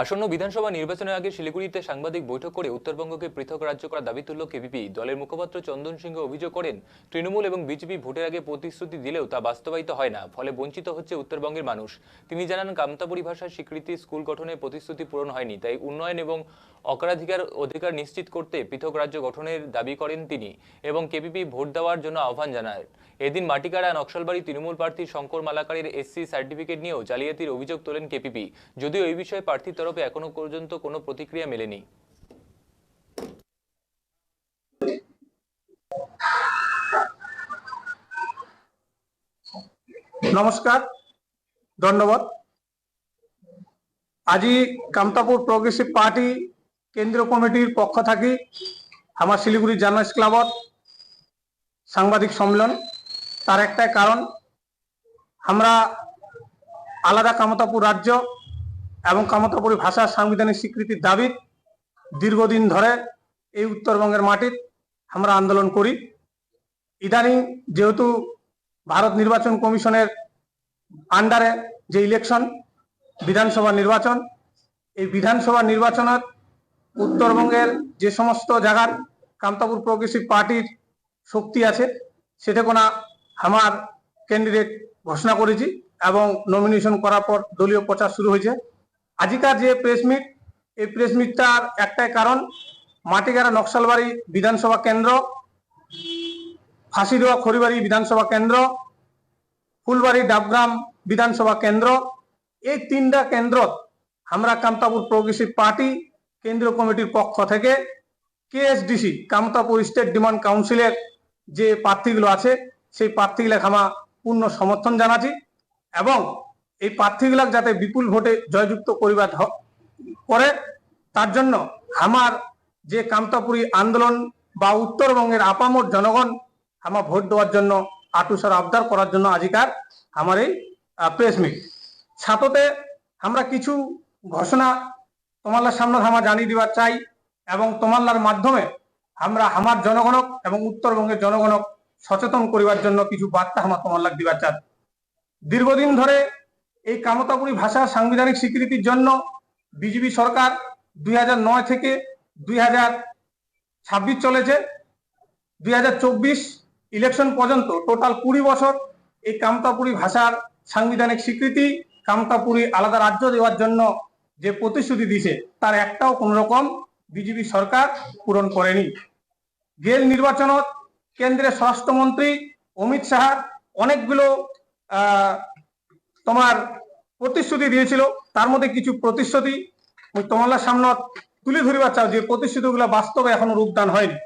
আসন্ন বিধানসভা নির্বাচনের আগে শিলিগুড়িতে সাংবাদিক বৈঠক করে উত্তরবঙ্গকে পৃথক রাজ্য করার দাবি তুলল কেপিপি। দলের মুখপাত্র চন্দন সিংহ অভিযোগ করেন, তৃণমূল এবং বিজেপি ভোটের আগে প্রতিশ্রুতি দিলেও তা বাস্তবায়িত হয় না, ফলে বঞ্চিত হচ্ছে উত্তরবঙ্গের মানুষ। তিনি জানান, কামতাপুরী ভাষার স্বীকৃতি, স্কুল গঠনের প্রতিশ্রুতি পূরণ হয়নি, তাই উন্নয়ন এবং অধিকার নিশ্চিত করতে পৃথক রাজ্য গঠনের দাবি করেন তিনি এবং কেপিপি ভোট দেওয়ার জন্য আহ্বান জানায়। এদিন মাটিকাড়া নকশালবাড়ি তৃণমূল প্রার্থী শঙ্কর মালাকারের এসসি সার্টিফিকেট নিয়েও জালিয়াতির অভিযোগ তোলেন কেপিপি, যদিও এই বিষয়ে প্রার্থীর তরফে এখনো পর্যন্ত কোনো প্রতিক্রিয়া মেলেনি। নমস্কার, ধন্যবাদ। আজি কামতাপুর প্রগ্রেসিভ পার্টি কেন্দ্রীয় কমিটির পক্ষ থাকি আমার শিলিগুড়ি জার্নালিস্ট ক্লাবত সাংবাদিক সম্মেলন। তার একটাই কারণ, আমরা আলাদা কামতাপুর রাজ্য এবং কামতাপুরী ভাষার সাংবিধানিক স্বীকৃতির দাবি দীর্ঘদিন ধরে এই উত্তরবঙ্গের মাটির আমরা আন্দোলন করি। ইদানিং যেহেতু ভারত নির্বাচন কমিশনের আন্ডারে যে ইলেকশন বিধানসভা নির্বাচন, এই বিধানসভা নির্বাচনের উত্তরবঙ্গের যে সমস্ত জায়গার কামতাপুর প্রগ্রেসিভ পার্টির শক্তি আছে সেটা কোনা আমার ক্যান্ডিডেট ঘোষণা করেছি এবং নমিনেশন করার পর দলীয় প্রচার শুরু হয়েছে। আজিকার যে প্রেস মিট, এই প্রেস মিটটার একটাই কারণ, মাটিগাড়া নকশালবাড়ি বিধানসভা কেন্দ্র, ফাঁসিদেওয়া খড়িবাড়ি বিধানসভা কেন্দ্র, ফুলবাড়ি ডাবগ্রাম বিধানসভা কেন্দ্র, এই তিনটা কেন্দ্র আমরা কামতাপুর প্রগ্রেসিভ পার্টি কেন্দ্রীয় কমিটির পক্ষ থেকে কেএসডিসি কামতাপুর স্টেট ডিমান্ড কাউন্সিলের যে প্রার্থীগুলো আছে সেই প্রার্থীগুলো আমরা পূর্ণ সমর্থন জানাচ্ছি এবং এই প্রার্থীগুলো যাতে বিপুল ভোটে জয়যুক্ত করিবার করে তার জন্য আমার যে কামতাপুরী আন্দোলন বা উত্তরবঙ্গের আপামর জনগণ আমার ভোট দেওয়ার জন্য আটুসার আবদার করার জন্য আজিকার আমার এই প্রেস মিট। সাথে আমরা কিছু ঘোষণা তোমার সামনে আমরা জানিয়ে দিবার চাই এবং তোমার মাধ্যমে আমরা আমার জনগণক এবং উত্তরবঙ্গের জনগণক সচেতন করিবার জন্য কিছু বার্তা আমরা তোমার দিবার চাই। দীর্ঘদিন ধরে এই কামতাপুরী ভাষার সাংবিধানিক স্বীকৃতির জন্য বিজেপি সরকার 2009 থেকে 2026 চলেছে, 2024 ইলেকশন পর্যন্ত টোটাল 20 বছর এই কামতাপুরী ভাষার সাংবিধানিক স্বীকৃতি, কামতাপুরী আলাদা রাজ্য দেওয়ার জন্য যে প্রতিশ্রুতি দিয়েছে তার একটাও কোন রকম বিজেপি সরকার পূরণ করেনি। গেল নির্বাচনত কেন্দ্রের স্বরাষ্ট্রমন্ত্রী অমিত শাহ অনেকগুলো তোমার প্রতিশ্রুতি দিয়েছিল, তার মধ্যে কিছু প্রতিশ্রুতি তোমার সামনে তুলে ধরিবার চাও যে প্রতিশ্রুতিগুলো বাস্তবে এখনো রূপদান হয়নি।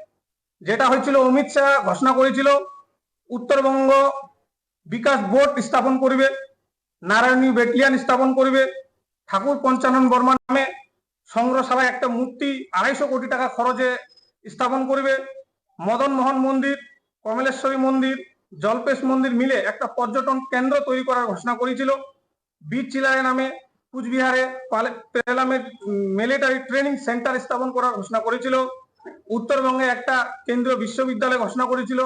যেটা হয়েছিল, অমিত শাহ ঘোষণা করেছিল উত্তরবঙ্গ বিকাশ বোর্ড স্থাপন করবে, নারায়ণী ব্যাটালিয়ন স্থাপন করবে, ঠাকুর পঞ্চানন বর্মা নামে সংগ্রহশালায় একটা মূর্তি 250 কোটি টাকা খরচে স্থাপন করবে, মদন মোহন মন্দির, কমলেশ্বরী মন্দির, জলপেশ মন্দির মিলে একটা পর্যটন কেন্দ্র তৈরি করার ঘোষণা করেছিল, বীর চিলায় নামে কুচবিহারে পেলামের মিলিটারি ট্রেনিং সেন্টার স্থাপন করার ঘোষণা করেছিল, উত্তরবঙ্গে একটা কেন্দ্রীয় বিশ্ববিদ্যালয় ঘোষণা করেছিল,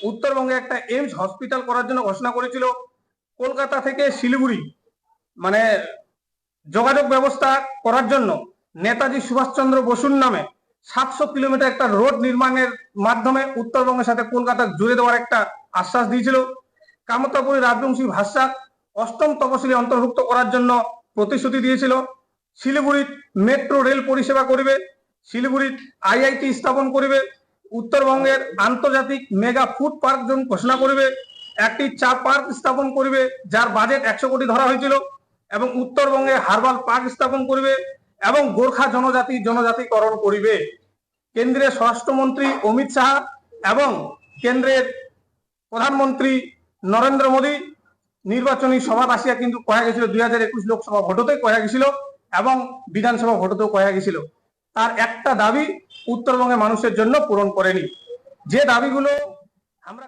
উত্তরবঙ্গে একটা এইমস হসপিটাল করার জন্য ঘোষণা করেছিল, কলকাতা থেকে শিলিগুড়ি মানে যোগাযোগ ব্যবস্থা করার জন্য নেতাজি সুভাষচন্দ্র বসুর নামে 700 কিলোমিটার একটা রোড নির্মাণের মাধ্যমে উত্তরবঙ্গের সাথে কলকাতা জুড়ে দেওয়ার একটা আশ্বাস দিয়েছিল, কামতাপুরী রাজবংশী ভাষা 8ম তফসিলে অন্তর্ভুক্ত করার জন্য প্রতিশ্রুতি দিয়েছিল, শিলিগুড়ির মেট্রো রেল পরিষেবা করবে, শিলিগুড়ির আইআইটি স্থাপন করবে, উত্তরবঙ্গের আন্তর্জাতিক মেগা ফুড পার্ক জোন ঘোষণা করবে, একটি চা পার্ক স্থাপন করবে যার বাজেট 100 কোটি ধরা হয়েছিল, এবং উত্তরবঙ্গে হার্বাল পার্ক স্থাপন করবে এবং গোর্খা জনজাতিকরণ করবে। কেন্দ্রের স্বরাষ্ট্রমন্ত্রী অমিত শাহ এবং কেন্দ্রের প্রধানমন্ত্রী নরেন্দ্র মোদী নির্বাচনী সভা আসিয়া কিন্তু কয়া গেছিল 2021 লোকসভা ভোটতেই কয়া গেছিল এবং বিধানসভা ভোটতেও কয়া গেছিল, তার একটা দাবি উত্তরবঙ্গের মানুষের জন্য পূরণ করেনি। যে দাবিগুলো আমরা